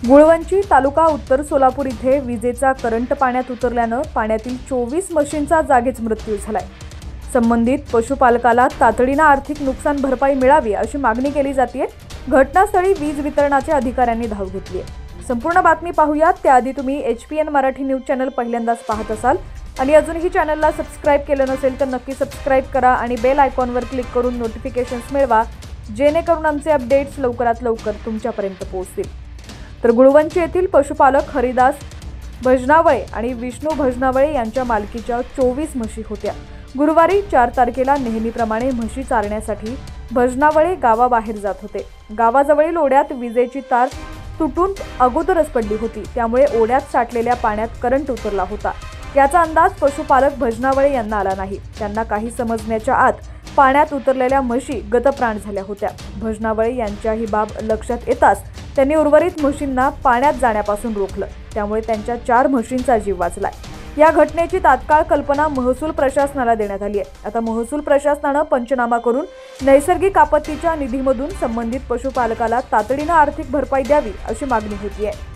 गुळवंची तालुका उत्तर सोलापूर इथे विजेचा करंट पाण्यात उतरल्यानं पाण्यातील 24 म्हशींचा जागीच मृत्यू झालाय। संबंधित पशुपालकाला तातडीने आर्थिक नुकसान भरपाई मिळावी अशी मागणी केली जाते। घटनास्थळी वीज वितरणाच्या अधिकाऱ्यांनी धाव घेतली आहे। संपूर्ण बातमी पाहूयात त्याआधी तुम्ही HPN मराठी न्यूज चॅनल पहिल्यांदाच पाहत असाल आणि अजूनही चॅनलला सबस्क्राइब केलं नसेल तर नक्की सबस्क्राइब करा आणि बेल आयकॉनवर क्लिक करून नोटिफिकेशन्स मिळवा, जेणेकरून आमचे अपडेट्स लवकरात लवकर तुमच्यापर्यंत पोहोचतील। तर गुळवंची येथील पशुपालक हरिदास भजनावळे आणि विष्णू भजनावळे यांच्या मालकीच्या 24 म्हशी होत्या। गुरुवारी 4 तारखेला नेहमीप्रमाणे म्हशी चारण्यासाठी भजनावळे गावाबाहेर जात होते। गावाजवळील ओढ्यात विजेची तार तुटून अगोदरच पडली होती, त्यामुळे ओढ्यात साठलेल्या पाण्यात करंट उतरला होता। याचा अंदाज पशुपालक भजनावळे यांना आला नाही। त्यांना काही समजण्याच्या आत पाण्यात उतरलेल्या म्हशी गतप्राण झाल्या होत्या। भजनावळे यांच्या ही बाब लक्षात येताच त्यांनी उर्वरित म्हशींना पाण्यात जाण्यापासून रोखलं, त्यामुळे त्यांच्या 4 म्हशींचा जीव वाचलाय। या घटनेची तात्काळ कल्पना महसूल प्रशासनाला देण्यात आली आहे। आता महसूल प्रशासनाने पंचनामा करून नैसर्गिक आपत्तीच्या निधीमधून संबंधित पशुपालकाला तातडीने आर्थिक भरपाई द्यावी अशी मागणी होती आहे।